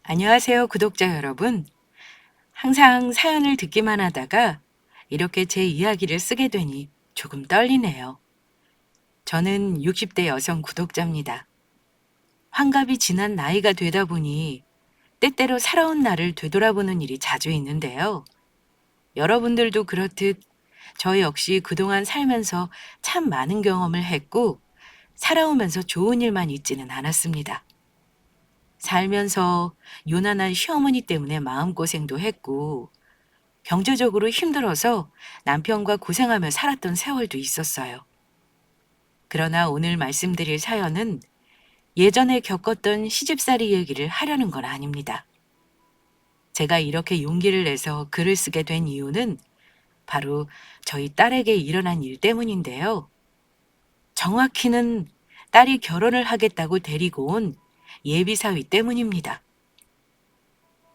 안녕하세요, 구독자 여러분. 항상 사연을 듣기만 하다가 이렇게 제 이야기를 쓰게 되니 조금 떨리네요. 저는 60대 여성 구독자입니다. 환갑이 지난 나이가 되다 보니 때때로 살아온 나를 되돌아보는 일이 자주 있는데요. 여러분들도 그렇듯 저 역시 그동안 살면서 참 많은 경험을 했고 살아오면서 좋은 일만 있지는 않았습니다. 살면서 요란한 시어머니 때문에 마음고생도 했고 경제적으로 힘들어서 남편과 고생하며 살았던 세월도 있었어요. 그러나 오늘 말씀드릴 사연은 예전에 겪었던 시집살이 얘기를 하려는 건 아닙니다. 제가 이렇게 용기를 내서 글을 쓰게 된 이유는 바로 저희 딸에게 일어난 일 때문인데요. 정확히는 딸이 결혼을 하겠다고 데리고 온 예비사위 때문입니다.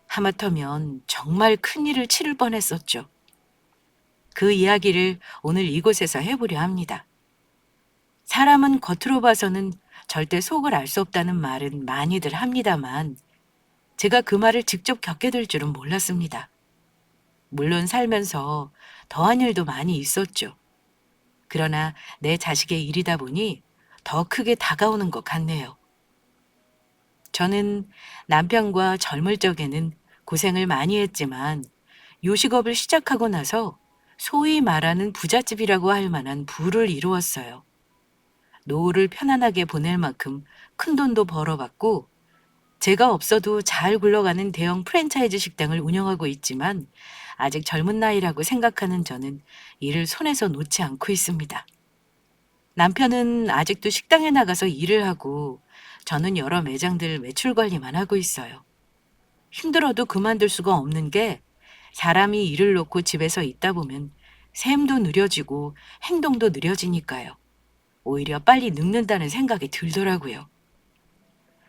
하마터면 정말 큰일을 치를 뻔했었죠. 그 이야기를 오늘 이곳에서 해보려 합니다. 사람은 겉으로 봐서는 절대 속을 알 수 없다는 말은 많이들 합니다만 제가 그 말을 직접 겪게 될 줄은 몰랐습니다. 물론 살면서 더한 일도 많이 있었죠. 그러나 내 자식의 일이다 보니 더 크게 다가오는 것 같네요. 저는 남편과 젊을 적에는 고생을 많이 했지만 요식업을 시작하고 나서 소위 말하는 부잣집이라고 할 만한 부를 이루었어요. 노후를 편안하게 보낼 만큼 큰 돈도 벌어봤고 제가 없어도 잘 굴러가는 대형 프랜차이즈 식당을 운영하고 있지만 아직 젊은 나이라고 생각하는 저는 이를 손에서 놓지 않고 있습니다. 남편은 아직도 식당에 나가서 일을 하고 저는 여러 매장들 매출 관리만 하고 있어요. 힘들어도 그만둘 수가 없는 게 사람이 일을 놓고 집에서 있다 보면 셈도 느려지고 행동도 느려지니까요. 오히려 빨리 늙는다는 생각이 들더라고요.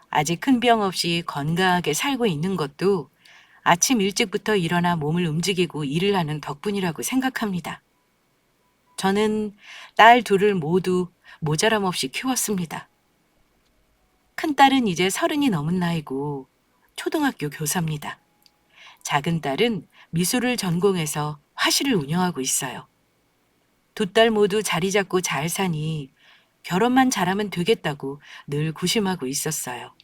아직 큰 병 없이 건강하게 살고 있는 것도 아침 일찍부터 일어나 몸을 움직이고 일을 하는 덕분이라고 생각합니다. 저는 딸 둘을 모두 모자람 없이 키웠습니다. 큰딸은 이제 30이 넘은 나이고 초등학교 교사입니다. 작은 딸은 미술을 전공해서 화실을 운영하고 있어요. 두 딸 모두 자리 잡고 잘 사니 결혼만 잘하면 되겠다고 늘 구심하고 있었어요.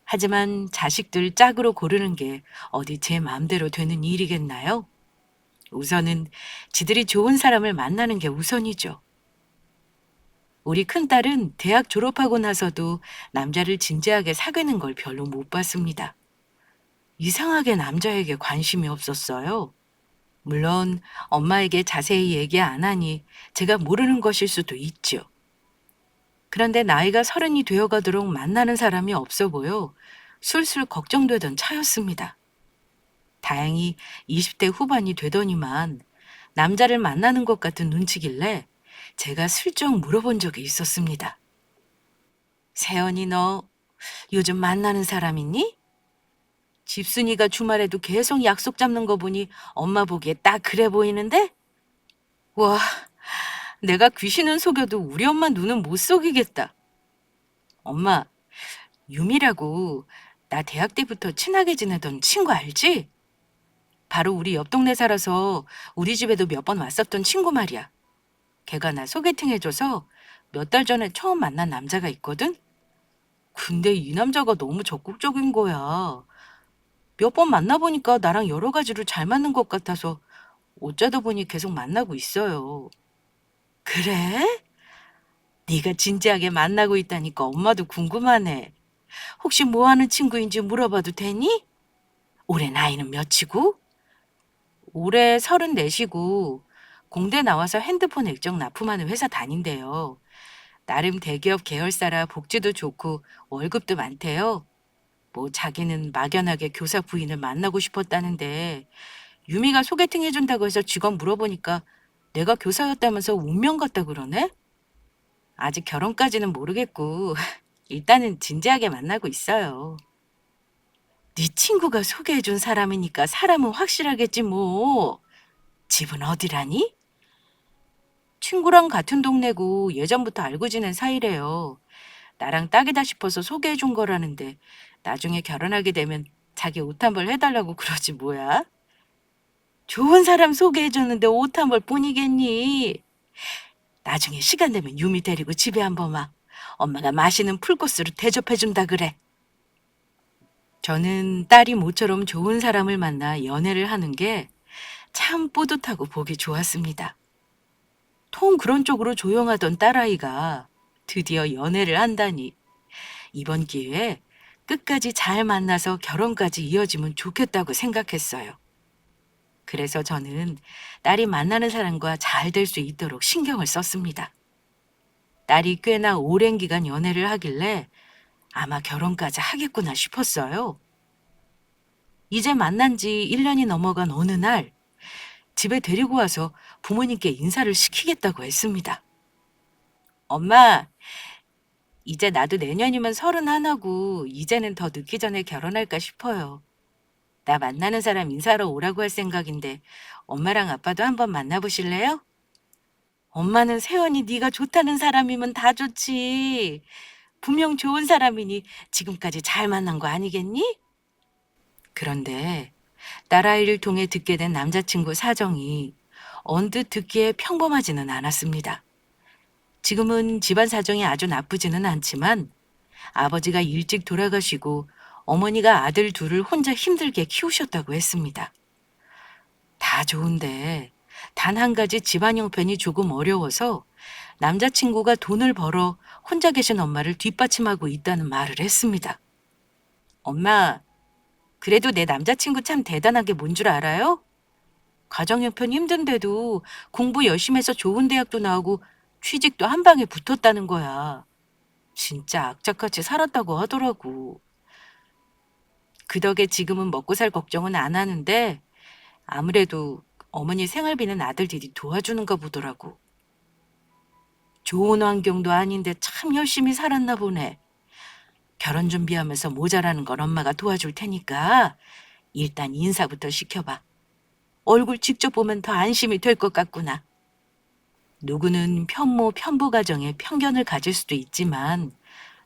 하지만 자식들 짝으로 고르는 게 어디 제 마음대로 되는 일이겠나요? 우선은 지들이 좋은 사람을 만나는 게 우선이죠. 우리 큰딸은 대학 졸업하고 나서도 남자를 진지하게 사귀는 걸 별로 못 봤습니다. 이상하게 남자에게 관심이 없었어요. 물론 엄마에게 자세히 얘기 안 하니 제가 모르는 것일 수도 있죠. 그런데 나이가 30이 되어가도록 만나는 사람이 없어 보여 술술 걱정되던 차였습니다. 다행히 20대 후반이 되더니만 남자를 만나는 것 같은 눈치길래 제가 슬쩍 물어본 적이 있었습니다. 세연이 너 요즘 만나는 사람 있니? 집순이가 주말에도 계속 약속 잡는 거 보니 엄마 보기에 딱 그래 보이는데? 와, 내가 귀신은 속여도 우리 엄마 눈은 못 속이겠다. 엄마, 유미라고 나 대학 때부터 친하게 지내던 친구 알지? 바로 우리 옆 동네 살아서 우리 집에도 몇 번 왔었던 친구 말이야. 걔가 나 소개팅 해줘서 몇 달 전에 처음 만난 남자가 있거든? 근데 이 남자가 너무 적극적인 거야. 몇 번 만나보니까 나랑 여러 가지로 잘 맞는 것 같아서 어쩌다 보니 계속 만나고 있어요. 그래? 네가 진지하게 만나고 있다니까 엄마도 궁금하네. 혹시 뭐 하는 친구인지 물어봐도 되니? 올해 나이는 몇이고? 올해 34이고 공대 나와서 핸드폰 액정 납품하는 회사 다닌대요. 나름 대기업 계열사라 복지도 좋고 월급도 많대요. 뭐 자기는 막연하게 교사 부인을 만나고 싶었다는데 유미가 소개팅 해준다고 해서 직원 물어보니까 내가 교사였다면서 운명 같다 그러네? 아직 결혼까지는 모르겠고 일단은 진지하게 만나고 있어요. 네 친구가 소개해준 사람이니까 사람은 확실하겠지 뭐. 집은 어디라니? 친구랑 같은 동네고 예전부터 알고 지낸 사이래요. 나랑 딱이다 싶어서 소개해준 거라는데 나중에 결혼하게 되면 자기 옷 한 벌 해달라고 그러지 뭐야? 좋은 사람 소개해줬는데 옷 한 벌 뿐이겠니? 나중에 시간 되면 유미 데리고 집에 한번 와. 엄마가 맛있는 풀코스로 대접해준다 그래. 저는 딸이 모처럼 좋은 사람을 만나 연애를 하는 게 참 뿌듯하고 보기 좋았습니다. 통 그런 쪽으로 조용하던 딸아이가 드디어 연애를 한다니 이번 기회에 끝까지 잘 만나서 결혼까지 이어지면 좋겠다고 생각했어요. 그래서 저는 딸이 만나는 사람과 잘 될 수 있도록 신경을 썼습니다. 딸이 꽤나 오랜 기간 연애를 하길래 아마 결혼까지 하겠구나 싶었어요. 이제 만난 지 1년이 넘어간 어느 날 집에 데리고 와서 부모님께 인사를 시키겠다고 했습니다. 엄마, 이제 나도 내년이면 31하고 이제는 더 늦기 전에 결혼할까 싶어요. 나 만나는 사람 인사하러 오라고 할 생각인데 엄마랑 아빠도 한번 만나보실래요? 엄마는 세연이 네가 좋다는 사람이면 다 좋지. 분명 좋은 사람이니 지금까지 잘 만난 거 아니겠니? 그런데 딸아이를 통해 듣게 된 남자친구 사정이 언뜻 듣기에 평범하지는 않았습니다. 지금은 집안 사정이 아주 나쁘지는 않지만 아버지가 일찍 돌아가시고 어머니가 아들 둘을 혼자 힘들게 키우셨다고 했습니다. 다 좋은데 단 한 가지 집안 형편이 조금 어려워서 남자친구가 돈을 벌어 혼자 계신 엄마를 뒷받침하고 있다는 말을 했습니다. 엄마, 그래도 내 남자친구 참 대단한 게 뭔 줄 알아요? 가정 형편 힘든데도 공부 열심히 해서 좋은 대학도 나오고 취직도 한 방에 붙었다는 거야. 진짜 악착같이 살았다고 하더라고. 그 덕에 지금은 먹고 살 걱정은 안 하는데 아무래도 어머니 생활비는 아들들이 도와주는가 보더라고. 좋은 환경도 아닌데 참 열심히 살았나 보네. 결혼 준비하면서 모자라는 건 엄마가 도와줄 테니까 일단 인사부터 시켜봐. 얼굴 직접 보면 더 안심이 될 것 같구나. 누구는 편모, 편부 가정에 편견을 가질 수도 있지만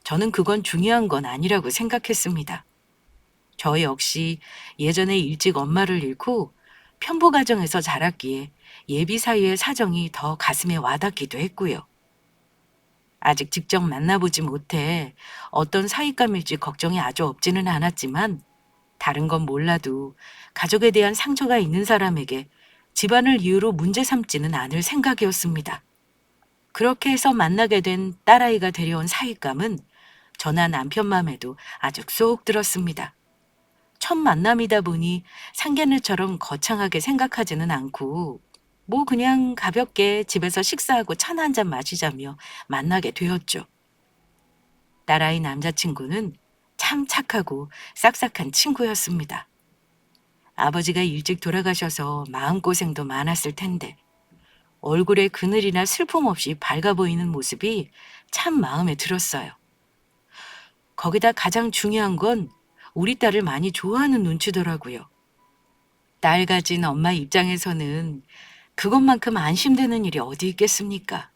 저는 그건 중요한 건 아니라고 생각했습니다. 저 역시 예전에 일찍 엄마를 잃고 편부 가정에서 자랐기에 예비 사위의 사정이 더 가슴에 와닿기도 했고요. 아직 직접 만나보지 못해 어떤 사윗감일지 걱정이 아주 없지는 않았지만 다른 건 몰라도 가족에 대한 상처가 있는 사람에게 집안을 이유로 문제 삼지는 않을 생각이었습니다. 그렇게 해서 만나게 된 딸아이가 데려온 사윗감은 저나 남편 맘에도 아주 쏙 들었습니다. 첫 만남이다 보니 상견례처럼 거창하게 생각하지는 않고 뭐 그냥 가볍게 집에서 식사하고 차나 한잔 마시자며 만나게 되었죠. 딸아이 남자친구는 참 착하고 싹싹한 친구였습니다. 아버지가 일찍 돌아가셔서 마음고생도 많았을 텐데 얼굴에 그늘이나 슬픔 없이 밝아 보이는 모습이 참 마음에 들었어요. 거기다 가장 중요한 건 우리 딸을 많이 좋아하는 눈치더라고요. 딸 가진 엄마 입장에서는 그것만큼 안심되는 일이 어디 있겠습니까?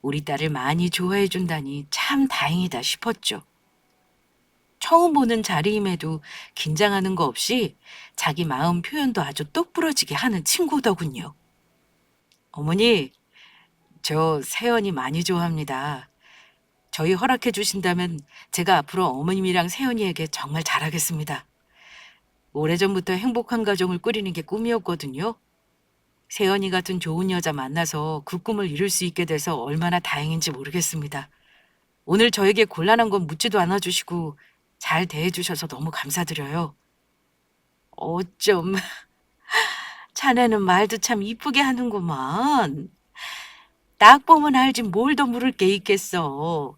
우리 딸을 많이 좋아해 준다니 참 다행이다 싶었죠. 처음 보는 자리임에도 긴장하는 거 없이 자기 마음 표현도 아주 똑부러지게 하는 친구더군요. 어머니, 저 세연이 많이 좋아합니다. 저희 허락해 주신다면 제가 앞으로 어머님이랑 세연이에게 정말 잘하겠습니다. 오래전부터 행복한 가정을 꾸리는 게 꿈이었거든요. 세연이 같은 좋은 여자 만나서 그 꿈을 이룰 수 있게 돼서 얼마나 다행인지 모르겠습니다. 오늘 저에게 곤란한 건 묻지도 않아 주시고 잘 대해 주셔서 너무 감사드려요. 어쩜 자네는 말도 참 이쁘게 하는구만. 딱 보면 알지 뭘 더 물을 게 있겠어.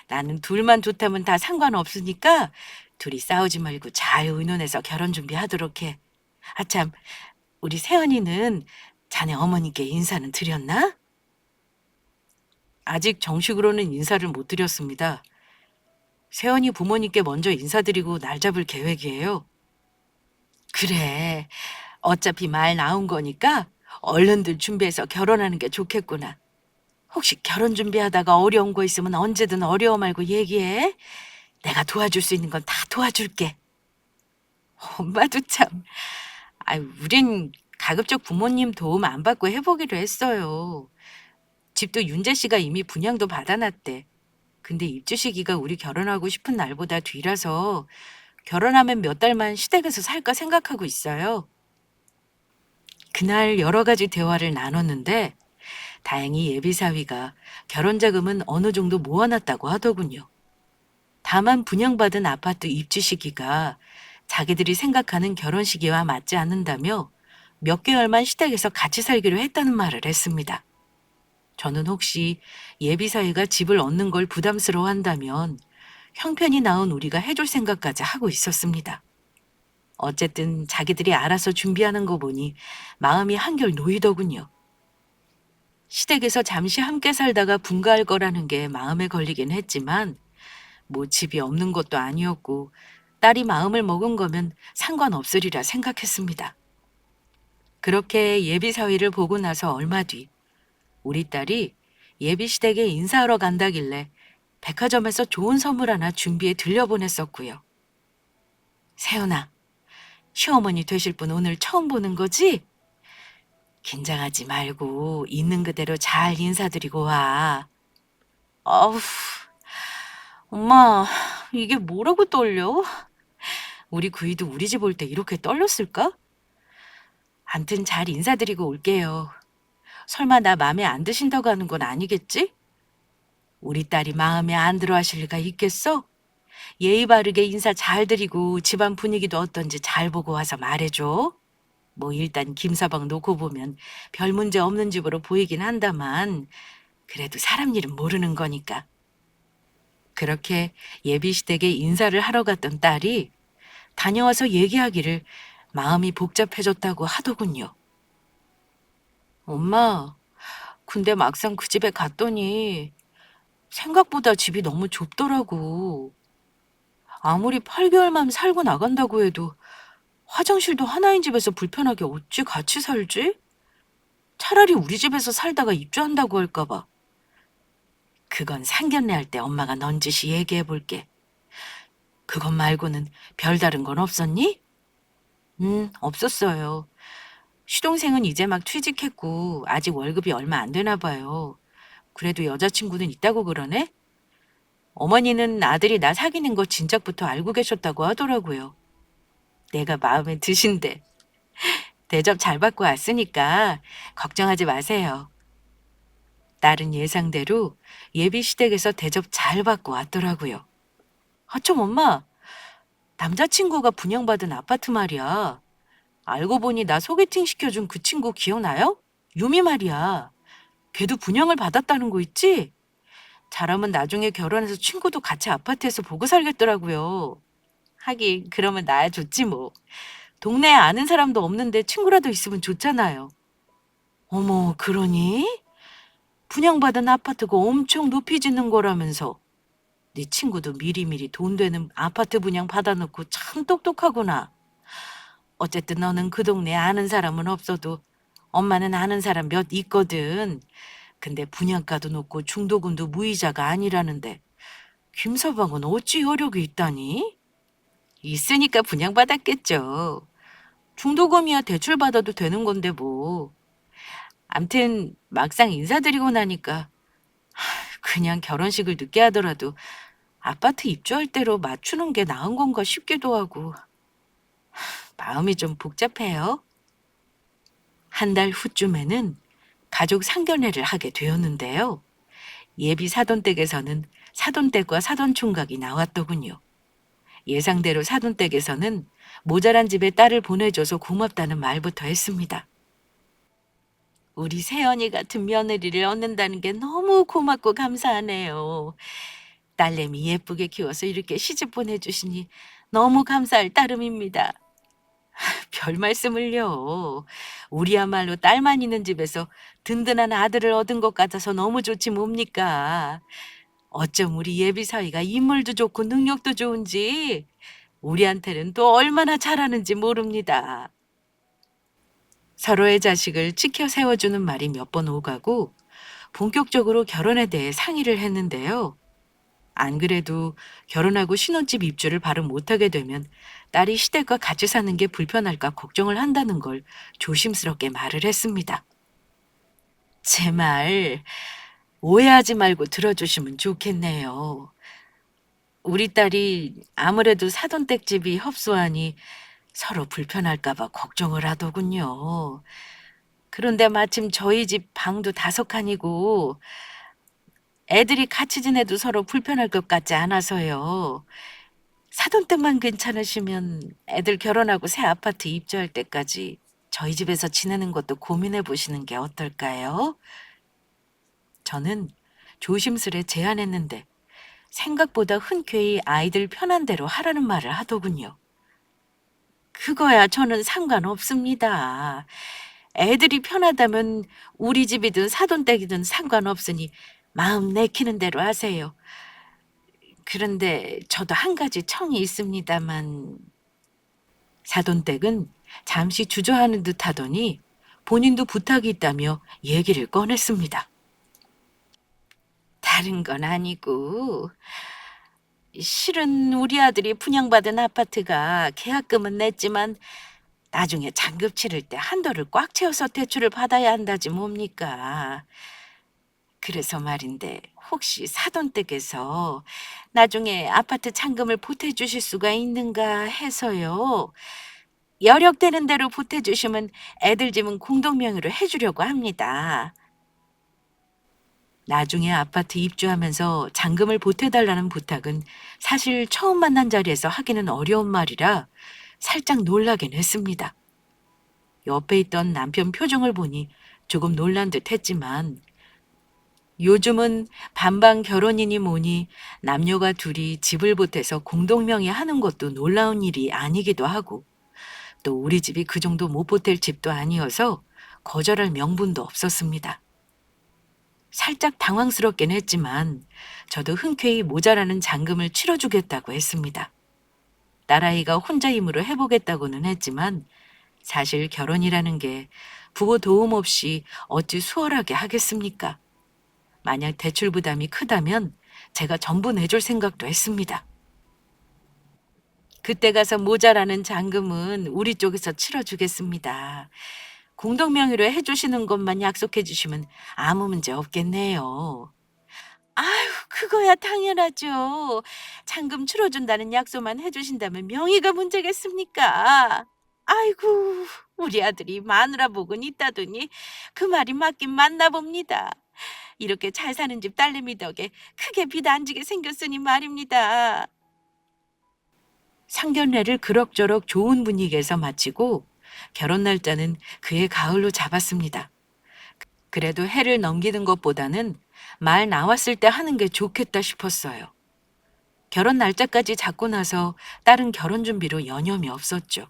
나는 둘만 좋다면 다 상관없으니까 둘이 싸우지 말고 잘 의논해서 결혼 준비하도록 해. 아참, 우리 세연이는 자네 어머니께 인사는 드렸나? 아직 정식으로는 인사를 못 드렸습니다. 세연이 부모님께 먼저 인사드리고 날 잡을 계획이에요. 그래, 어차피 말 나온 거니까 얼른들 준비해서 결혼하는 게 좋겠구나. 혹시 결혼 준비하다가 어려운 거 있으면 언제든 어려워 말고 얘기해. 내가 도와줄 수 있는 건 다 도와줄게. 엄마도 참. 우린 가급적 부모님 도움 안 받고 해보기로 했어요. 집도 윤재 씨가 이미 분양도 받아놨대. 근데 입주 시기가 우리 결혼하고 싶은 날보다 뒤라서 결혼하면 몇 달만 시댁에서 살까 생각하고 있어요. 그날 여러 가지 대화를 나눴는데 다행히 예비사위가 결혼 자금은 어느 정도 모아놨다고 하더군요. 다만 분양받은 아파트 입주 시기가 자기들이 생각하는 결혼 시기와 맞지 않는다며 몇 개월만 시댁에서 같이 살기로 했다는 말을 했습니다. 저는 혹시 예비사위가 집을 얻는 걸 부담스러워한다면 형편이 나은 우리가 해줄 생각까지 하고 있었습니다. 어쨌든 자기들이 알아서 준비하는 거 보니 마음이 한결 놓이더군요. 시댁에서 잠시 함께 살다가 분가할 거라는 게 마음에 걸리긴 했지만 뭐 집이 없는 것도 아니었고 딸이 마음을 먹은 거면 상관없으리라 생각했습니다. 그렇게 예비사위를 보고 나서 얼마 뒤 우리 딸이 예비시댁에 인사하러 간다길래 백화점에서 좋은 선물 하나 준비해 들려보냈었고요. 세연아, 시어머니 되실 분 오늘 처음 보는 거지? 긴장하지 말고 있는 그대로 잘 인사드리고 와. 어우, 엄마, 이게 뭐라고 떨려? 우리 구이도 우리 집 올 때 이렇게 떨렸을까? 암튼 잘 인사드리고 올게요. 설마 나 마음에 안 드신다고 하는 건 아니겠지? 우리 딸이 마음에 안 들어 하실 리가 있겠어? 예의 바르게 인사 잘 드리고 집안 분위기도 어떤지 잘 보고 와서 말해줘. 뭐 일단 김서방 놓고 보면 별 문제 없는 집으로 보이긴 한다만 그래도 사람 일은 모르는 거니까. 그렇게 예비시댁에 인사를 하러 갔던 딸이 다녀와서 얘기하기를 마음이 복잡해졌다고 하더군요. 엄마, 근데 막상 그 집에 갔더니 생각보다 집이 너무 좁더라고. 아무리 8개월만 살고 나간다고 해도 화장실도 하나인 집에서 불편하게 어찌 같이 살지? 차라리 우리 집에서 살다가 입주한다고 할까 봐. 그건 상견례 할 때 엄마가 넌지시 얘기해 볼게. 그것 말고는 별다른 건 없었니? 없었어요. 시동생은 이제 막 취직했고 아직 월급이 얼마 안 되나 봐요. 그래도 여자친구는 있다고 그러네? 어머니는 아들이 나 사귀는 거 진작부터 알고 계셨다고 하더라고요. 내가 마음에 드신대. 대접 잘 받고 왔으니까 걱정하지 마세요. 딸은 예상대로 예비 시댁에서 대접 잘 받고 왔더라고요. 참 엄마, 남자친구가 분양받은 아파트 말이야. 알고 보니 나 소개팅 시켜준 그 친구 기억나요? 유미 말이야. 걔도 분양을 받았다는 거 있지? 잘하면 나중에 결혼해서 친구도 같이 아파트에서 보고 살겠더라고요. 하긴 그러면 나야 좋지 뭐. 동네에 아는 사람도 없는데 친구라도 있으면 좋잖아요. 어머, 그러니? 분양받은 아파트가 엄청 높이 짓는 거라면서. 네 친구도 미리미리 돈 되는 아파트 분양 받아놓고 참 똑똑하구나. 어쨌든 너는 그 동네에 아는 사람은 없어도 엄마는 아는 사람 몇 있거든. 근데 분양가도 높고 중도금도 무이자가 아니라는데 김서방은 어찌 여력이 있다니? 있으니까 분양받았겠죠. 중도금이야 대출 받아도 되는 건데 뭐. 암튼 막상 인사드리고 나니까 그냥 결혼식을 늦게 하더라도 아파트 입주할 때로 맞추는 게 나은 건가 싶기도 하고 마음이 좀 복잡해요. 한 달 후쯤에는 가족 상견례를 하게 되었는데요. 예비 사돈댁에서는 사돈댁과 사돈총각이 나왔더군요. 예상대로 사돈댁에서는 모자란 집에 딸을 보내줘서 고맙다는 말부터 했습니다. 우리 새언니 같은 며느리를 얻는다는 게 너무 고맙고 감사하네요. 딸내미 예쁘게 키워서 이렇게 시집 보내주시니 너무 감사할 따름입니다. 별 말씀을요. 우리야말로 딸만 있는 집에서 든든한 아들을 얻은 것 같아서 너무 좋지 뭡니까. 어쩜 우리 예비 사위가 인물도 좋고 능력도 좋은지 우리한테는 또 얼마나 잘하는지 모릅니다. 서로의 자식을 지켜 세워주는 말이 몇 번 오가고 본격적으로 결혼에 대해 상의를 했는데요. 안 그래도 결혼하고 신혼집 입주를 바로 못하게 되면 딸이 시댁과 같이 사는 게 불편할까 걱정을 한다는 걸 조심스럽게 말을 했습니다. 제 말 오해하지 말고 들어주시면 좋겠네요. 우리 딸이 아무래도 사돈댁집이 협소하니 서로 불편할까 봐 걱정을 하더군요. 그런데 마침 저희 집 방도 5칸이고 애들이 같이 지내도 서로 불편할 것 같지 않아서요. 사돈댁만 괜찮으시면 애들 결혼하고 새 아파트 입주할 때까지 저희 집에서 지내는 것도 고민해 보시는 게 어떨까요? 저는 조심스레 제안했는데 생각보다 흔쾌히 아이들 편한 대로 하라는 말을 하더군요. 그거야 저는 상관없습니다. 애들이 편하다면 우리 집이든 사돈댁이든 상관없으니 마음 내키는 대로 하세요. 그런데 저도 한 가지 청이 있습니다만 사돈댁은 잠시 주저하는 듯 하더니 본인도 부탁이 있다며 얘기를 꺼냈습니다. 다른 건 아니고 실은 우리 아들이 분양받은 아파트가 계약금은 냈지만 나중에 잔금 치를 때 한도를 꽉 채워서 대출을 받아야 한다지 뭡니까. 그래서 말인데 혹시 사돈댁에서 나중에 아파트 잔금을 보태주실 수가 있는가 해서요. 여력되는 대로 보태주시면 애들 집은 공동명의로 해주려고 합니다. 나중에 아파트 입주하면서 잔금을 보태달라는 부탁은 사실 처음 만난 자리에서 하기는 어려운 말이라 살짝 놀라긴 했습니다. 옆에 있던 남편 표정을 보니 조금 놀란 듯 했지만 요즘은 반반 결혼이니 뭐니 남녀가 둘이 집을 보태서 공동명의 하는 것도 놀라운 일이 아니기도 하고 또 우리 집이 그 정도 못 보탤 집도 아니어서 거절할 명분도 없었습니다. 살짝 당황스럽긴 했지만 저도 흔쾌히 모자라는 잔금을 치러주겠다고 했습니다. 딸아이가 혼자 힘으로 해보겠다고는 했지만 사실 결혼이라는 게 부모 도움 없이 어찌 수월하게 하겠습니까? 만약 대출 부담이 크다면 제가 전부 내줄 생각도 했습니다. 그때 가서 모자라는 잔금은 우리 쪽에서 치러주겠습니다. 공동명의로 해주시는 것만 약속해 주시면 아무 문제 없겠네요. 아유, 그거야 당연하죠. 잔금 치러준다는 약속만 해주신다면 명의가 문제겠습니까? 아이고, 우리 아들이 마누라 복은 있다더니 그 말이 맞긴 맞나 봅니다. 이렇게 잘 사는 집 딸내미 덕에 크게 빚 안 지게 생겼으니 말입니다. 상견례를 그럭저럭 좋은 분위기에서 마치고 결혼 날짜는 그해 가을로 잡았습니다. 그래도 해를 넘기는 것보다는 말 나왔을 때 하는 게 좋겠다 싶었어요. 결혼 날짜까지 잡고 나서 딸은 결혼 준비로 여념이 없었죠.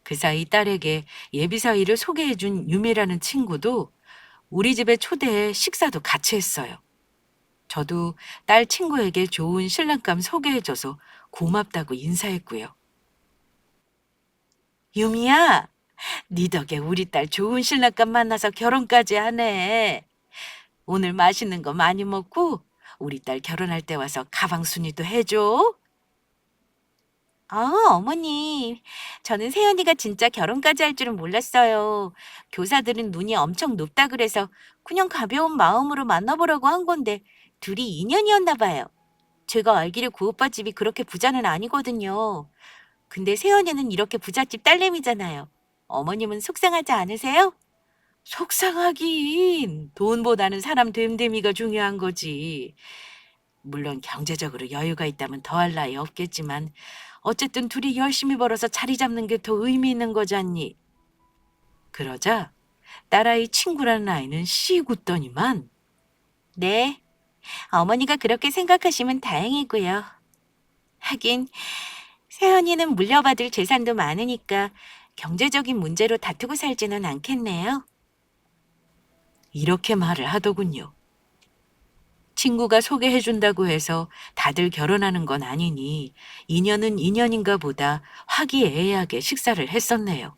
그 사이 딸에게 예비 사위를 소개해준 유미라는 친구도 우리 집에 초대해 식사도 같이 했어요. 저도 딸 친구에게 좋은 신랑감 소개해줘서 고맙다고 인사했고요. 유미야, 네 덕에 우리 딸 좋은 신랑감 만나서 결혼까지 하네. 오늘 맛있는 거 많이 먹고 우리 딸 결혼할 때 와서 가방 순위도 해줘. 어머니. 저는 세연이가 진짜 결혼까지 할 줄은 몰랐어요. 교사들은 눈이 엄청 높다 그래서 그냥 가벼운 마음으로 만나보라고 한 건데 둘이 인연이었나 봐요. 제가 알기로 그 오빠 집이 그렇게 부자는 아니거든요. 근데 세연이는 이렇게 부잣집 딸내미잖아요. 어머님은 속상하지 않으세요? 속상하긴. 돈보다는 사람 됨됨이가 중요한 거지. 물론 경제적으로 여유가 있다면 더할 나위 없겠지만 어쨌든 둘이 열심히 벌어서 자리 잡는 게 더 의미 있는 거잖니. 그러자 딸아이 친구라는 아이는 씩 웃더니만 네, 어머니가 그렇게 생각하시면 다행이고요. 하긴 세연이는 물려받을 재산도 많으니까 경제적인 문제로 다투고 살지는 않겠네요. 이렇게 말을 하더군요. 친구가 소개해준다고 해서 다들 결혼하는 건 아니니 인연은 인연인가 보다 화기애애하게 식사를 했었네요.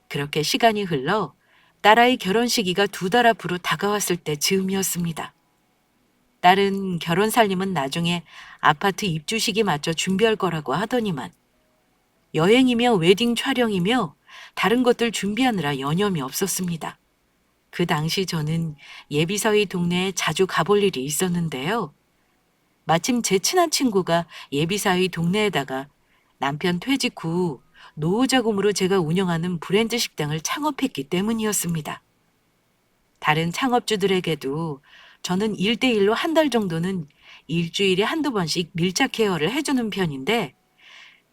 그렇게 시간이 흘러 딸아이 결혼 시기가 2달 앞으로 다가왔을 때 즈음이었습니다. 딸은 결혼 살림은 나중에 아파트 입주 시기 맞춰 준비할 거라고 하더니만 여행이며 웨딩 촬영이며 다른 것들 준비하느라 여념이 없었습니다. 그 당시 저는 예비사위 동네에 자주 가볼 일이 있었는데요. 마침 제 친한 친구가 예비사위 동네에다가 남편 퇴직 후 노후 자금으로 제가 운영하는 브랜드 식당을 창업했기 때문이었습니다. 다른 창업주들에게도 저는 1대1로 한 달 정도는 일주일에 한두 번씩 밀착 케어를 해주는 편인데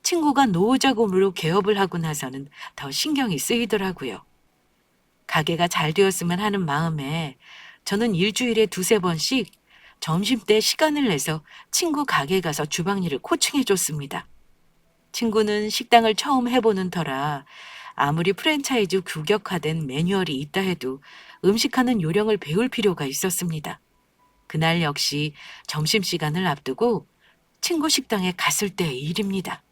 친구가 노후 자금으로 개업을 하고 나서는 더 신경이 쓰이더라고요. 가게가 잘 되었으면 하는 마음에 저는 일주일에 두세 번씩 점심때 시간을 내서 친구 가게에 가서 주방 일을 코칭해 줬습니다. 친구는 식당을 처음 해보는 터라 아무리 프랜차이즈 규격화된 매뉴얼이 있다 해도 음식하는 요령을 배울 필요가 있었습니다. 그날 역시 점심시간을 앞두고 친구 식당에 갔을 때의 일입니다.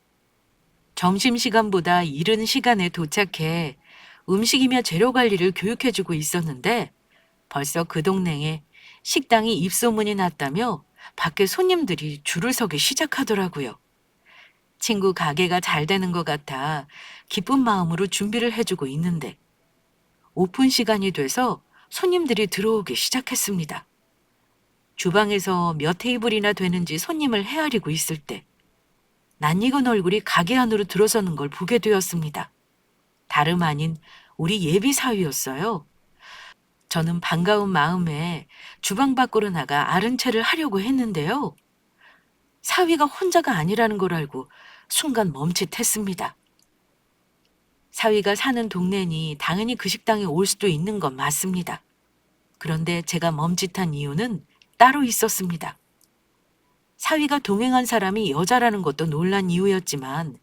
점심시간보다 이른 시간에 도착해 음식이며 재료 관리를 교육해주고 있었는데 벌써 그 동네에 식당이 입소문이 났다며 밖에 손님들이 줄을 서기 시작하더라고요. 친구 가게가 잘 되는 것 같아 기쁜 마음으로 준비를 해주고 있는데 오픈 시간이 돼서 손님들이 들어오기 시작했습니다. 주방에서 몇 테이블이나 되는지 손님을 헤아리고 있을 때 낯익은 얼굴이 가게 안으로 들어서는 걸 보게 되었습니다. 다름 아닌 우리 예비 사위였어요. 저는 반가운 마음에 주방 밖으로 나가 아른 체를 하려고 했는데요. 사위가 혼자가 아니라는 걸 알고 순간 멈칫했습니다. 사위가 사는 동네니 당연히 그 식당에 올 수도 있는 건 맞습니다. 그런데 제가 멈칫한 이유는 따로 있었습니다. 사위가 동행한 사람이 여자라는 것도 놀란 이유였지만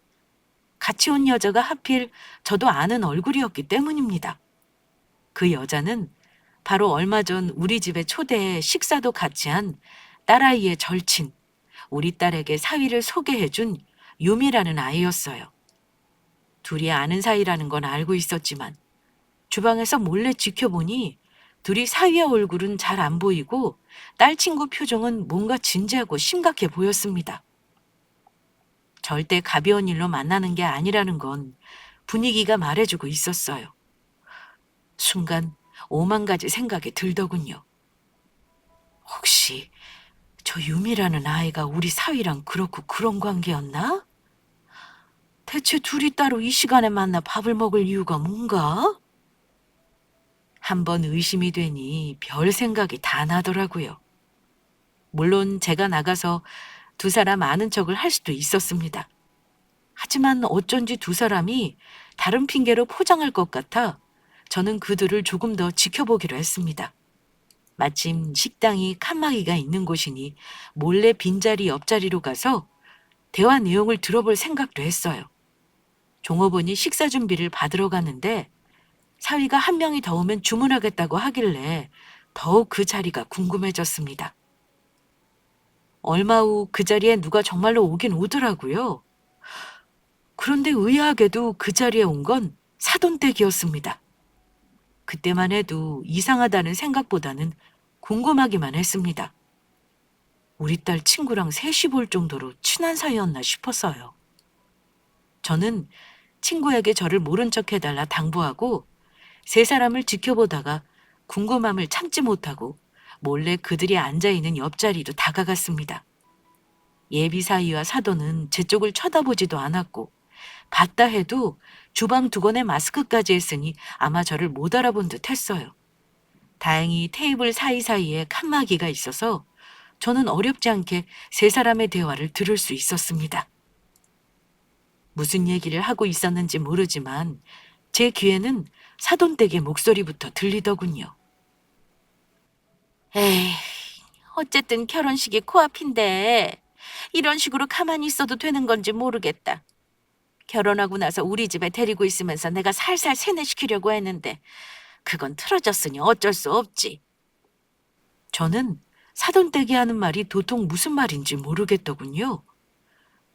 같이 온 여자가 하필 저도 아는 얼굴이었기 때문입니다. 그 여자는 바로 얼마 전 우리 집에 초대해 식사도 같이 한 딸아이의 절친, 우리 딸에게 사위를 소개해준 유미라는 아이였어요. 둘이 아는 사이라는 건 알고 있었지만 주방에서 몰래 지켜보니 둘이 사위의 얼굴은 잘 안 보이고 딸 친구 표정은 뭔가 진지하고 심각해 보였습니다. 절대 가벼운 일로 만나는 게 아니라는 건 분위기가 말해주고 있었어요. 순간 오만 가지 생각이 들더군요. 혹시 저 유미라는 아이가 우리 사위랑 그렇고 그런 관계였나? 대체 둘이 따로 이 시간에 만나 밥을 먹을 이유가 뭔가? 한번 의심이 되니 별 생각이 다 나더라고요. 물론 제가 나가서 두 사람 아는 척을 할 수도 있었습니다. 하지만 어쩐지 두 사람이 다른 핑계로 포장할 것 같아 저는 그들을 조금 더 지켜보기로 했습니다. 마침 식당이 칸막이가 있는 곳이니 몰래 빈자리 옆자리로 가서 대화 내용을 들어볼 생각도 했어요. 종업원이 식사 준비를 받으러 갔는데 사위가 한 명이 더 오면 주문하겠다고 하길래 더욱 그 자리가 궁금해졌습니다. 얼마 후 그 자리에 누가 정말로 오긴 오더라고요. 그런데 의아하게도 그 자리에 온 건 사돈댁이었습니다. 그때만 해도 이상하다는 생각보다는 궁금하기만 했습니다. 우리 딸 친구랑 셋이 볼 정도로 친한 사이였나 싶었어요. 저는 친구에게 저를 모른 척 해달라 당부하고 세 사람을 지켜보다가 궁금함을 참지 못하고 몰래 그들이 앉아있는 옆자리로 다가갔습니다. 예비 사위와 사돈은 제 쪽을 쳐다보지도 않았고 봤다 해도 주방 두건에 마스크까지 했으니 아마 저를 못 알아본 듯 했어요. 다행히 테이블 사이사이에 칸막이가 있어서 저는 어렵지 않게 세 사람의 대화를 들을 수 있었습니다. 무슨 얘기를 하고 있었는지 모르지만 제 귀에는 사돈댁의 목소리부터 들리더군요. 에이, 어쨌든 결혼식이 코앞인데 이런 식으로 가만히 있어도 되는 건지 모르겠다. 결혼하고 나서 우리 집에 데리고 있으면서 내가 살살 세뇌시키려고 했는데 그건 틀어졌으니 어쩔 수 없지. 저는 사돈댁이 하는 말이 도통 무슨 말인지 모르겠더군요.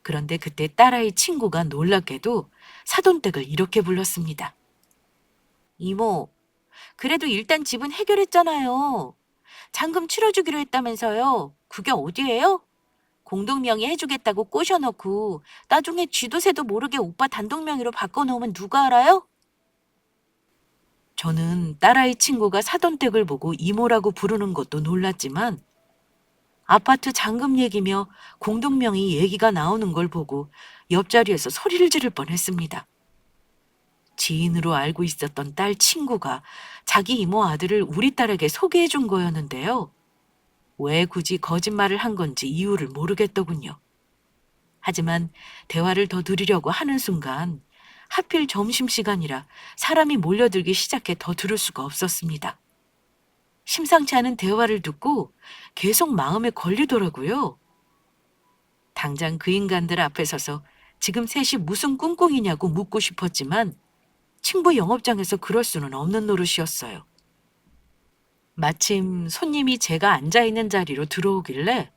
그런데 그때 딸아이 친구가 놀랍게도 사돈댁을 이렇게 불렀습니다. 이모, 그래도 일단 집은 해결했잖아요. 잔금 치러주기로 했다면서요. 그게 어디예요? 공동명의 해주겠다고 꼬셔놓고 나중에 쥐도 새도 모르게 오빠 단독명의로 바꿔놓으면 누가 알아요? 저는 딸아이 친구가 사돈 댁을 보고 이모라고 부르는 것도 놀랐지만 아파트 잔금 얘기며 공동명의 얘기가 나오는 걸 보고 옆자리에서 소리를 지를 뻔했습니다. 지인으로 알고 있었던 딸 친구가 자기 이모 아들을 우리 딸에게 소개해 준 거였는데요. 왜 굳이 거짓말을 한 건지 이유를 모르겠더군요. 하지만 대화를 더 들으려고 하는 순간 하필 점심시간이라 사람이 몰려들기 시작해 더 들을 수가 없었습니다. 심상치 않은 대화를 듣고 계속 마음에 걸리더라고요. 당장 그 인간들 앞에 서서 지금 셋이 무슨 꿍꿍이냐고 묻고 싶었지만 친구 영업장에서 그럴 수는 없는 노릇이었어요. 마침 손님이 제가 앉아있는 자리로 들어오길래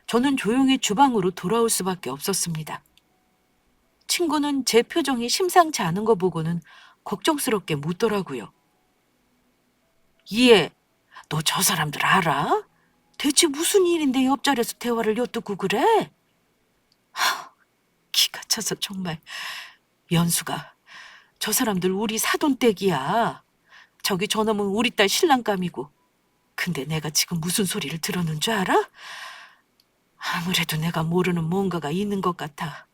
저는 조용히 주방으로 돌아올 수밖에 없었습니다. 친구는 제 표정이 심상치 않은 거 보고는 걱정스럽게 묻더라고요. 얘, 너 저 사람들 알아? 대체 무슨 일인데 옆자리에서 대화를 엿듣고 그래? 기가 차서 정말. 연수가, 저 사람들 우리 사돈댁이야. 저기 저놈은 우리 딸 신랑감이고. 근데 내가 지금 무슨 소리를 들었는 줄 알아? 아무래도 내가 모르는 뭔가가 있는 것 같아.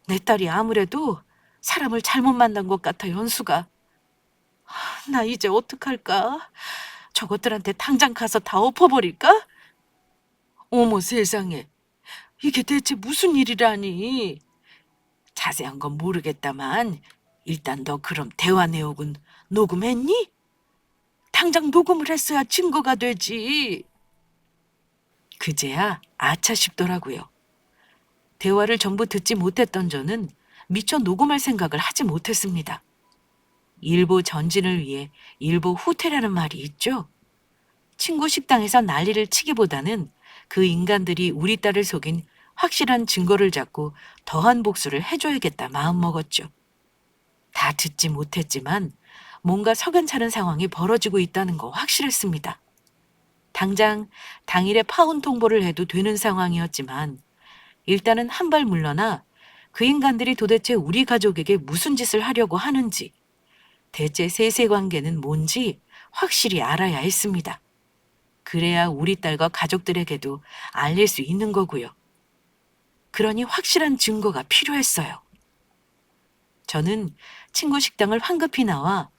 내 딸이 아무래도 사람을 잘못 만난 것 같아, 연수가. 나 이제 어떡할까? 저것들한테 당장 가서 다 엎어버릴까? 어머 세상에, 이게 대체 무슨 일이라니? 자세한 건 모르겠다만 일단 너 그럼 대화 내역은 녹음했니? 당장 녹음을 했어야 증거가 되지. 그제야 아차 싶더라고요. 대화를 전부 듣지 못했던 저는 미처 녹음할 생각을 하지 못했습니다. 일보 전진을 위해 일보 후퇴라는 말이 있죠. 친구 식당에서 난리를 치기보다는 그 인간들이 우리 딸을 속인 확실한 증거를 잡고 더한 복수를 해줘야겠다 마음먹었죠. 다 듣지 못했지만 뭔가 석연찮은 상황이 벌어지고 있다는 거 확실했습니다. 당장 당일에 파혼 통보를 해도 되는 상황이었지만 일단은 한 발 물러나 그 인간들이 도대체 우리 가족에게 무슨 짓을 하려고 하는지, 대체 세세관계는 뭔지 확실히 알아야 했습니다. 그래야 우리 딸과 가족들에게도 알릴 수 있는 거고요. 그러니 확실한 증거가 필요했어요. 저는 친구 식당을 황급히 나와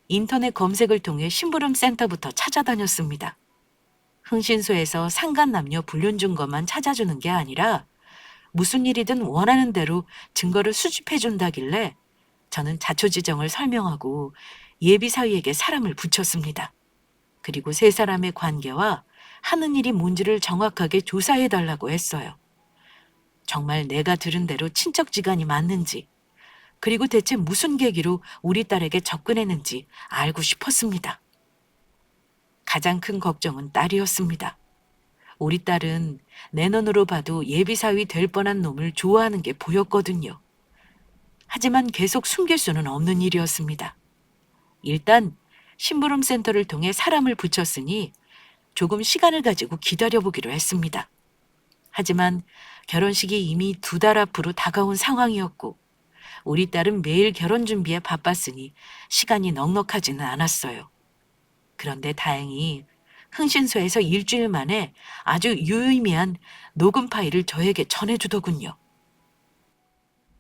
인터넷 검색을 통해 심부름 센터부터 찾아다녔습니다. 흥신소에서 상간 남녀 불륜 증거만 찾아주는 게 아니라 무슨 일이든 원하는 대로 증거를 수집해 준다길래 저는 자초지정을 설명하고 예비사위에게 사람을 붙였습니다. 그리고 세 사람의 관계와 하는 일이 뭔지를 정확하게 조사해 달라고 했어요. 정말 내가 들은 대로 친척지간이 맞는지, 그리고 대체 무슨 계기로 우리 딸에게 접근했는지 알고 싶었습니다. 가장 큰 걱정은 딸이었습니다. 우리 딸은 내 눈으로 봐도 예비사위 될 뻔한 놈을 좋아하는 게 보였거든요. 하지만 계속 숨길 수는 없는 일이었습니다. 일단 심부름 센터를 통해 사람을 붙였으니 조금 시간을 가지고 기다려보기로 했습니다. 하지만 결혼식이 이미 2달 앞으로 다가온 상황이었고 우리 딸은 매일 결혼 준비에 바빴으니 시간이 넉넉하지는 않았어요. 그런데 다행히 흥신소에서 일주일 만에 아주 유의미한 녹음 파일을 저에게 전해주더군요.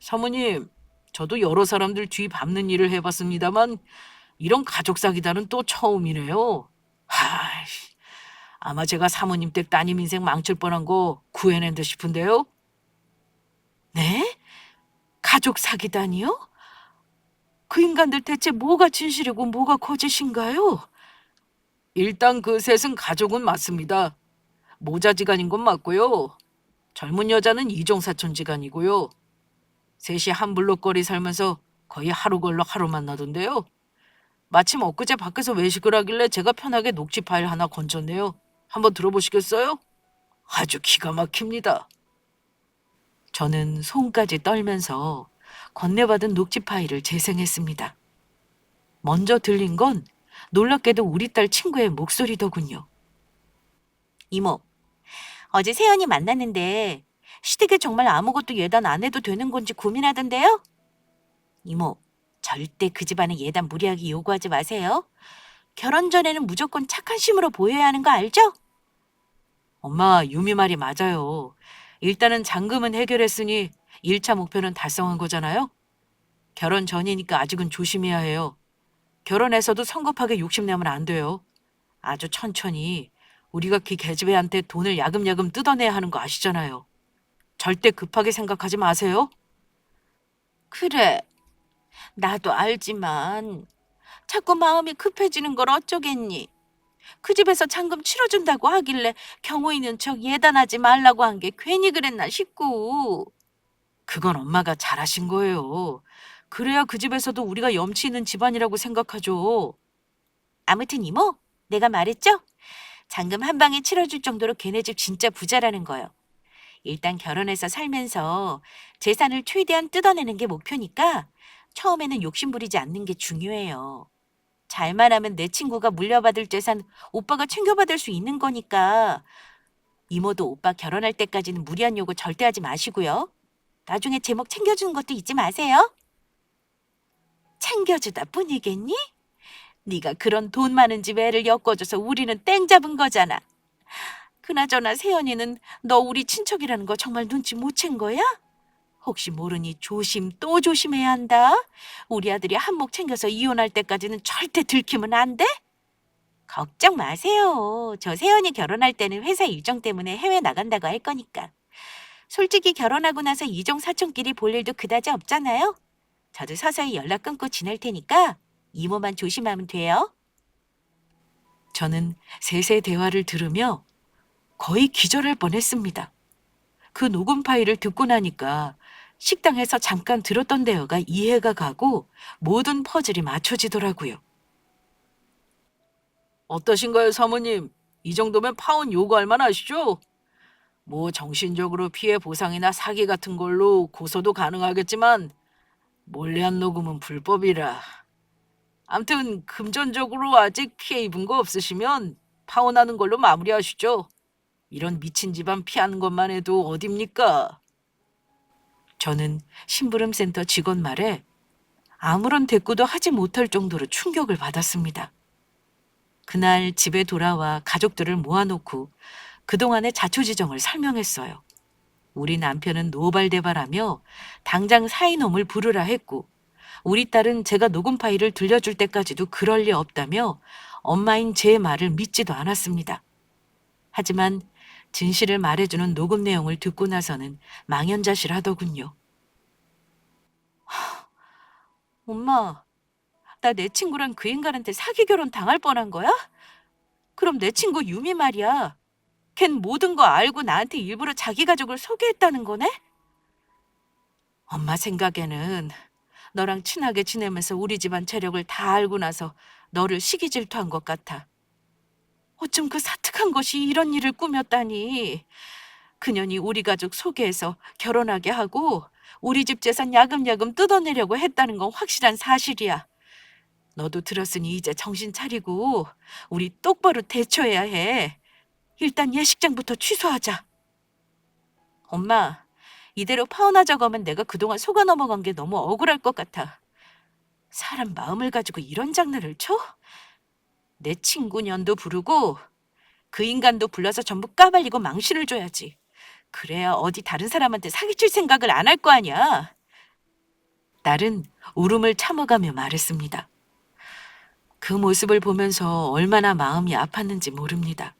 사모님, 저도 여러 사람들 뒤 밟는 일을 해봤습니다만 이런 가족 사기단은 또 처음이네요. 아마 제가 사모님 댁 따님 인생 망칠 뻔한 거 구해낸 듯 싶은데요. 네? 가족 사기단이요? 그 인간들 대체 뭐가 진실이고 뭐가 거짓인가요? 일단 그 셋은 가족은 맞습니다. 모자지간인 건 맞고요. 젊은 여자는 이종사촌지간이고요. 셋이 한 블록거리 살면서 거의 하루 걸러 하루 만나던데요. 마침 엊그제 밖에서 외식을 하길래 제가 편하게 녹취 파일 하나 건졌네요. 한번 들어보시겠어요? 아주 기가 막힙니다. 저는 손까지 떨면서 건네받은 녹취 파일을 재생했습니다. 먼저 들린 건 놀랍게도 우리 딸 친구의 목소리더군요. 이모, 어제 세연이 만났는데 시댁에 정말 아무것도 예단 안 해도 되는 건지 고민하던데요? 이모, 절대 그 집안에 예단 무리하게 요구하지 마세요. 결혼 전에는 무조건 착한 심으로 보여야 하는 거 알죠? 엄마, 유미 말이 맞아요. 일단은 잔금은 해결했으니 1차 목표는 달성한 거잖아요? 결혼 전이니까 아직은 조심해야 해요. 결혼해서도 성급하게 욕심내면 안 돼요. 아주 천천히 우리가 그 계집애한테 돈을 야금야금 뜯어내야 하는 거 아시잖아요. 절대 급하게 생각하지 마세요. 그래, 나도 알지만 자꾸 마음이 급해지는 걸 어쩌겠니? 그 집에서 잔금 치러준다고 하길래 경우 있는 척 예단하지 말라고 한 게 괜히 그랬나 싶고. 그건 엄마가 잘하신 거예요. 그래야 그 집에서도 우리가 염치 있는 집안이라고 생각하죠. 아무튼 이모, 내가 말했죠? 잔금 한 방에 치러줄 정도로 걔네 집 진짜 부자라는 거요. 일단 결혼해서 살면서 재산을 최대한 뜯어내는 게 목표니까 처음에는 욕심 부리지 않는 게 중요해요. 잘만 하면 내 친구가 물려받을 재산 오빠가 챙겨받을 수 있는 거니까 이모도 오빠 결혼할 때까지는 무리한 요구 절대 하지 마시고요. 나중에 제목 챙겨주는 것도 잊지 마세요. 챙겨주다 뿐이겠니? 네가 그런 돈 많은 집 애를 엮어줘서 우리는 땡 잡은 거잖아. 그나저나 세연이는 너 우리 친척이라는 거 정말 눈치 못 챈 거야? 혹시 모르니 조심 또 조심해야 한다. 우리 아들이 한몫 챙겨서 이혼할 때까지는 절대 들키면 안 돼? 걱정 마세요. 저 세연이 결혼할 때는 회사 일정 때문에 해외 나간다고 할 거니까. 솔직히 결혼하고 나서 이종 사촌끼리 볼 일도 그다지 없잖아요. 저도 서서히 연락 끊고 지낼 테니까 이모만 조심하면 돼요. 저는 셋의 대화를 들으며 거의 기절할 뻔했습니다. 그 녹음 파일을 듣고 나니까 식당에서 잠깐 들었던 대화가 이해가 가고 모든 퍼즐이 맞춰지더라고요. 어떠신가요, 사모님? 이 정도면 파혼 요구할 만하시죠? 뭐 정신적으로 피해 보상이나 사기 같은 걸로 고소도 가능하겠지만 몰래한 녹음은 불법이라. 암튼 금전적으로 아직 피해 입은 거 없으시면 파혼하는 걸로 마무리하시죠. 이런 미친 집안 피하는 것만 해도 어딥니까? 저는 심부름센터 직원 말에 아무런 대꾸도 하지 못할 정도로 충격을 받았습니다. 그날 집에 돌아와 가족들을 모아놓고 그동안의 자초지정을 설명했어요. 우리 남편은 노발대발하며 당장 사이놈을 부르라 했고 우리 딸은 제가 녹음 파일을 들려줄 때까지도 그럴 리 없다며 엄마인 제 말을 믿지도 않았습니다. 하지만 진실을 말해주는 녹음 내용을 듣고 나서는 망연자실하더군요. 엄마, 나 내 친구랑 그 인간한테 사기 결혼 당할 뻔한 거야? 그럼 내 친구 유미 말이야. 걘 모든 거 알고 나한테 일부러 자기 가족을 소개했다는 거네? 엄마 생각에는 너랑 친하게 지내면서 우리 집안 재력을 다 알고 나서 너를 시기 질투한 것 같아. 어쩜 그 사특한 것이 이런 일을 꾸몄다니. 그년이 우리 가족 소개해서 결혼하게 하고 우리 집 재산 야금야금 뜯어내려고 했다는 건 확실한 사실이야. 너도 들었으니 이제 정신 차리고 우리 똑바로 대처해야 해. 일단 예식장부터 취소하자. 엄마, 이대로 파혼하자고 하면 내가 그동안 속아 넘어간 게 너무 억울할 것 같아. 사람 마음을 가지고 이런 장난을 쳐? 내 친구 년도 부르고 그 인간도 불러서 전부 까발리고 망신을 줘야지. 그래야 어디 다른 사람한테 사기칠 생각을 안 할 거 아니야. 딸은 울음을 참아가며 말했습니다. 그 모습을 보면서 얼마나 마음이 아팠는지 모릅니다.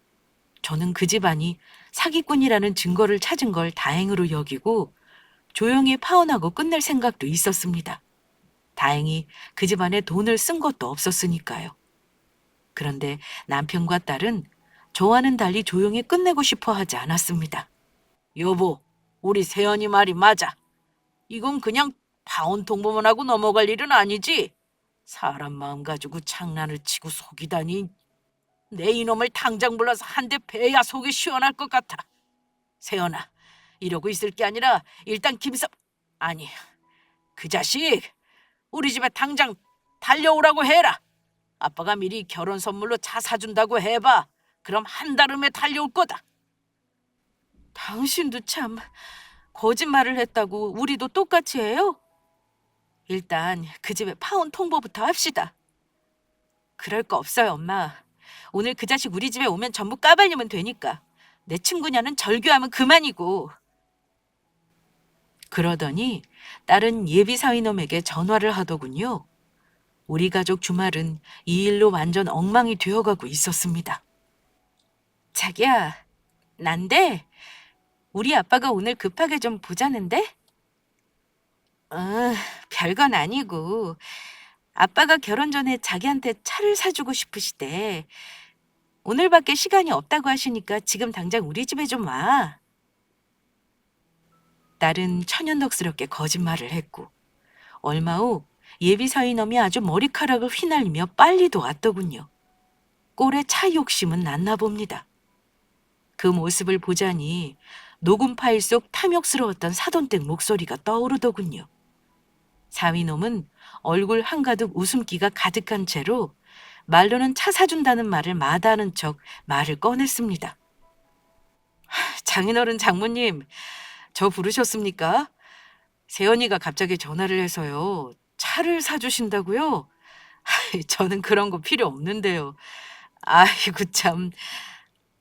저는 그 집안이 사기꾼이라는 증거를 찾은 걸 다행으로 여기고 조용히 파혼하고 끝낼 생각도 있었습니다. 다행히 그 집안에 돈을 쓴 것도 없었으니까요. 그런데 남편과 딸은 저와는 달리 조용히 끝내고 싶어 하지 않았습니다. 여보, 우리 세연이 말이 맞아. 이건 그냥 파혼 통보만 하고 넘어갈 일은 아니지. 사람 마음 가지고 장난을 치고 속이다니. 내 이놈을 당장 불러서 한 대 베야 속이 시원할 것 같아. 세연아, 이러고 있을 게 아니라 일단 김섭... 아니, 그 자식 우리 집에 당장 달려오라고 해라. 아빠가 미리 결혼 선물로 차 사준다고 해봐. 그럼 한 달 후에 달려올 거다. 당신도 참 거짓말을 했다고 우리도 똑같이 해요? 일단 그 집에 파혼 통보부터 합시다. 그럴 거 없어요, 엄마. 오늘 그 자식 우리 집에 오면 전부 까발리면 되니까. 내 친구냐는 절교하면 그만이고. 그러더니 딸은 예비 사위놈에게 전화를 하더군요. 우리 가족 주말은 이 일로 완전 엉망이 되어가고 있었습니다. 자기야, 난데 우리 아빠가 오늘 급하게 좀 보자는데? 어, 별건 아니고 아빠가 결혼 전에 자기한테 차를 사주고 싶으시대. 오늘밖에 시간이 없다고 하시니까 지금 당장 우리 집에 좀 와. 딸은 천연덕스럽게 거짓말을 했고 얼마 후 예비 사위놈이 아주 머리카락을 휘날리며 빨리도 왔더군요. 꼴에 차 욕심은 났나 봅니다. 그 모습을 보자니 녹음 파일 속 탐욕스러웠던 사돈댁 목소리가 떠오르더군요. 사위놈은 얼굴 한가득 웃음기가 가득한 채로 말로는 차 사준다는 말을 마다하는 척 말을 꺼냈습니다. 장인어른 장모님, 저 부르셨습니까? 세연이가 갑자기 전화를 해서요. 차를 사주신다고요? 저는 그런 거 필요 없는데요. 아이고 참.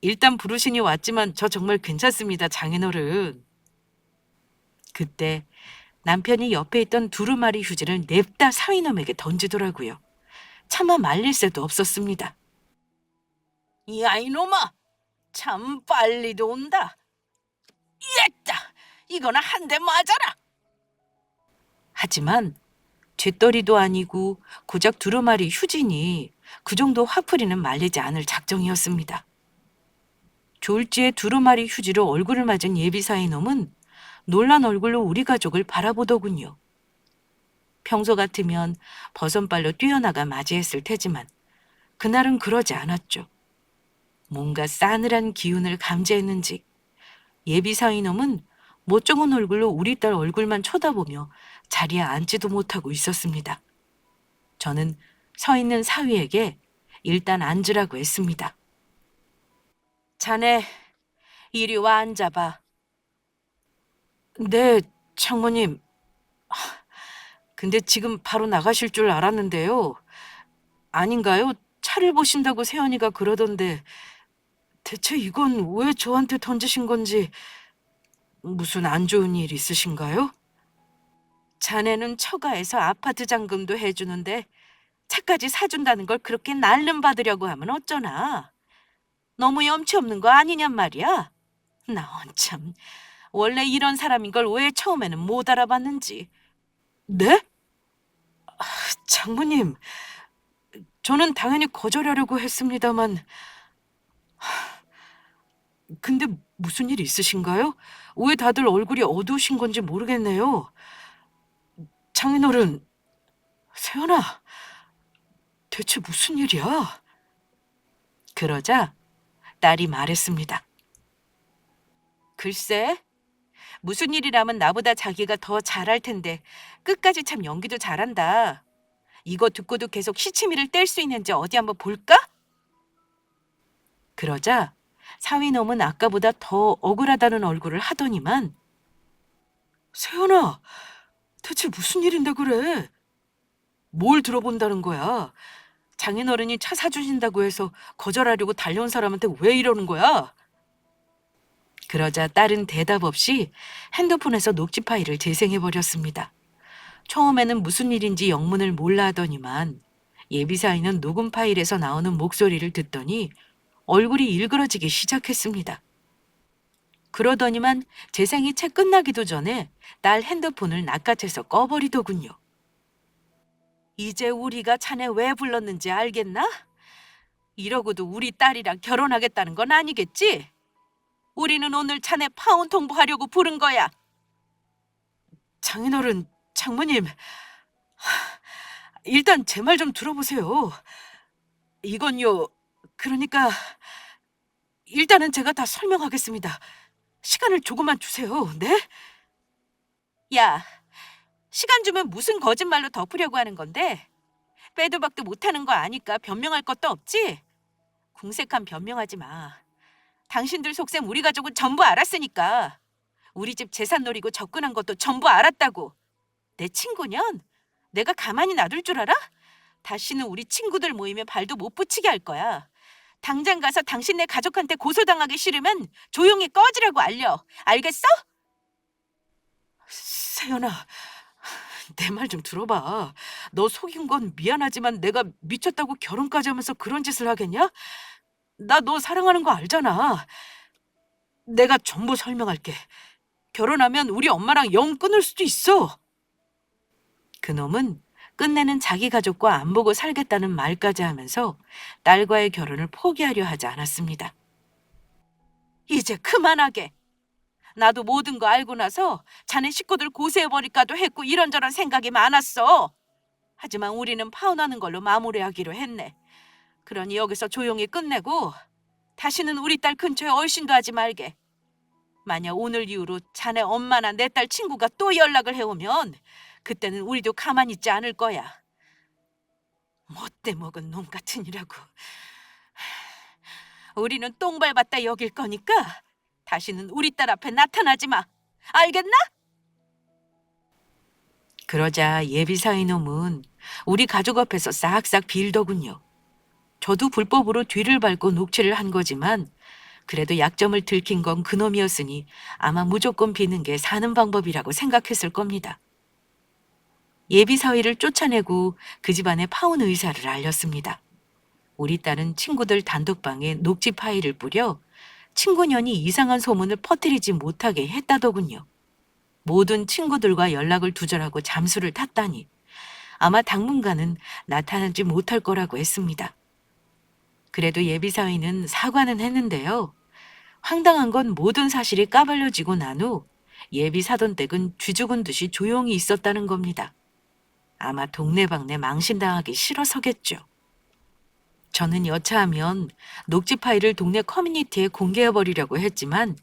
일단 부르시니 왔지만 저 정말 괜찮습니다, 장인어른. 그때 남편이 옆에 있던 두루마리 휴지를 냅다 사위놈에게 던지더라고요. 차마 말릴 새도 없었습니다. 야 이놈아! 참 빨리도 온다. 예따! 이거나 한 대 맞아라! 하지만 잿더리도 아니고 고작 두루마리 휴지니 그 정도 화풀이는 말리지 않을 작정이었습니다. 졸지에 두루마리 휴지로 얼굴을 맞은 예비사위놈은 놀란 얼굴로 우리 가족을 바라보더군요. 평소 같으면 버선발로 뛰어나가 맞이했을 테지만 그날은 그러지 않았죠. 뭔가 싸늘한 기운을 감지했는지 예비사위놈은 못정은 얼굴로 우리 딸 얼굴만 쳐다보며 자리에 앉지도 못하고 있었습니다. 저는 서 있는 사위에게 일단 앉으라고 했습니다. 자네, 이리 와 앉아봐. 네, 장모님. 근데 지금 바로 나가실 줄 알았는데요. 아닌가요? 차를 보신다고 세연이가 그러던데 대체 이건 왜 저한테 던지신 건지 무슨 안 좋은 일 있으신가요? 자네는 처가에서 아파트 잔금도 해주는데 차까지 사준다는 걸 그렇게 날름 받으려고 하면 어쩌나. 너무 염치 없는 거 아니냔 말이야. 나 참 원래 이런 사람인 걸 왜 처음에는 못 알아봤는지. 네? 장모님, 저는 당연히 거절하려고 했습니다만 근데 무슨 일 있으신가요? 왜 다들 얼굴이 어두우신 건지 모르겠네요. 장인어른, 세연아, 대체 무슨 일이야? 그러자 딸이 말했습니다. 글쎄, 무슨 일이라면 나보다 자기가 더 잘할 텐데 끝까지 참 연기도 잘한다. 이거 듣고도 계속 시치미를 뗄 수 있는지 어디 한번 볼까? 그러자 사위놈은 아까보다 더 억울하다는 얼굴을 하더니만 세연아, 대체 무슨 일인데 그래? 뭘 들어본다는 거야? 장인어른이 차 사주신다고 해서 거절하려고 달려온 사람한테 왜 이러는 거야? 그러자 딸은 대답 없이 핸드폰에서 녹취 파일을 재생해버렸습니다. 처음에는 무슨 일인지 영문을 몰라 하더니만 예비사위는 녹음 파일에서 나오는 목소리를 듣더니 얼굴이 일그러지기 시작했습니다. 그러더니만 재생이 채 끝나기도 전에 딸 핸드폰을 낚아채서 꺼버리더군요. 이제 우리가 자네 왜 불렀는지 알겠나? 이러고도 우리 딸이랑 결혼하겠다는 건 아니겠지? 우리는 오늘 자네 파혼 통보하려고 부른 거야. 장인어른, 장모님, 일단 제 말 좀 들어보세요. 이건요, 그러니까 일단은 제가 다 설명하겠습니다. 시간을 조금만 주세요, 네? 야, 시간 주면 무슨 거짓말로 덮으려고 하는 건데? 빼도 박도 못하는 거 아니까 변명할 것도 없지? 궁색한 변명하지 마. 당신들 속셈 우리 가족은 전부 알았으니까. 우리 집 재산 노리고 접근한 것도 전부 알았다고. 내 친구년? 내가 가만히 놔둘 줄 알아? 다시는 우리 친구들 모임에 발도 못 붙이게 할 거야. 당장 가서 당신네 가족한테 고소당하기 싫으면 조용히 꺼지라고 알려. 알겠어? 세연아, 내 말 좀 들어봐. 너 속인 건 미안하지만 내가 미쳤다고 결혼까지 하면서 그런 짓을 하겠냐? 나 너 사랑하는 거 알잖아. 내가 전부 설명할게. 결혼하면 우리 엄마랑 영 끊을 수도 있어. 그놈은 끝내는 자기 가족과 안 보고 살겠다는 말까지 하면서 딸과의 결혼을 포기하려 하지 않았습니다. 이제 그만하게. 나도 모든 거 알고 나서 자네 식구들 고소해버릴까도 했고 이런저런 생각이 많았어. 하지만 우리는 파혼하는 걸로 마무리하기로 했네. 그러니 여기서 조용히 끝내고 다시는 우리 딸 근처에 얼씬도 하지 말게. 만약 오늘 이후로 자네 엄마나 내 딸 친구가 또 연락을 해오면 그때는 우리도 가만히 있지 않을 거야. 못돼 먹은 놈 같으니라고. 우리는 똥 밟았다 여길 거니까 다시는 우리 딸 앞에 나타나지 마. 알겠나? 그러자 예비사위 놈은 우리 가족 앞에서 싹싹 빌더군요. 저도 불법으로 뒤를 밟고 녹취를 한 거지만 그래도 약점을 들킨 건 그놈이었으니 아마 무조건 비는 게 사는 방법이라고 생각했을 겁니다. 예비사위를 쫓아내고 그 집안의 파혼 의사를 알렸습니다. 우리 딸은 친구들 단독방에 녹취 파일을 뿌려 친구년이 이상한 소문을 퍼뜨리지 못하게 했다더군요. 모든 친구들과 연락을 두절하고 잠수를 탔다니 아마 당분간은 나타나지 못할 거라고 했습니다. 그래도 예비사위는 사과는 했는데요. 황당한 건 모든 사실이 까발려지고 난 후 예비 사돈댁은 쥐죽은 듯이 조용히 있었다는 겁니다. 아마 동네방네 망신당하기 싫어서겠죠. 저는 여차하면 녹취 파일을 동네 커뮤니티에 공개해버리려고 했지만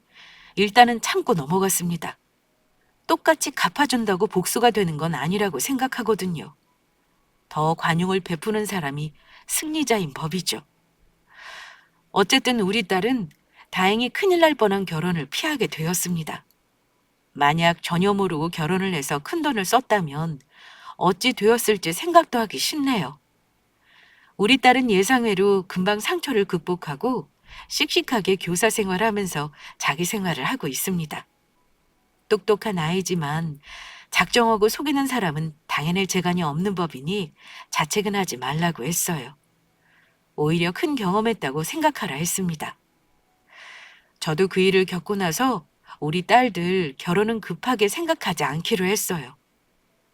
일단은 참고 넘어갔습니다. 똑같이 갚아준다고 복수가 되는 건 아니라고 생각하거든요. 더 관용을 베푸는 사람이 승리자인 법이죠. 어쨌든 우리 딸은 다행히 큰일 날 뻔한 결혼을 피하게 되었습니다. 만약 전혀 모르고 결혼을 해서 큰돈을 썼다면 어찌 되었을지 생각도 하기 싫네요. 우리 딸은 예상외로 금방 상처를 극복하고 씩씩하게 교사 생활하면서 자기 생활을 하고 있습니다. 똑똑한 아이지만 작정하고 속이는 사람은 당해낼 재간이 없는 법이니 자책은 하지 말라고 했어요. 오히려 큰 경험했다고 생각하라 했습니다. 저도 그 일을 겪고 나서 우리 딸들 결혼은 급하게 생각하지 않기로 했어요.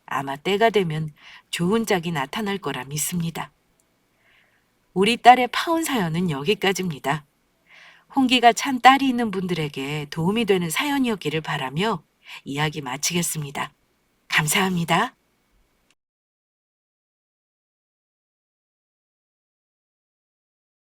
아마 때가 되면 좋은 짝이 나타날 거라 믿습니다. 우리 딸의 파혼 사연은 여기까지입니다. 홍기가 찬 딸이 있는 분들에게 도움이 되는 사연이었기를 바라며 이야기 마치겠습니다. 감사합니다.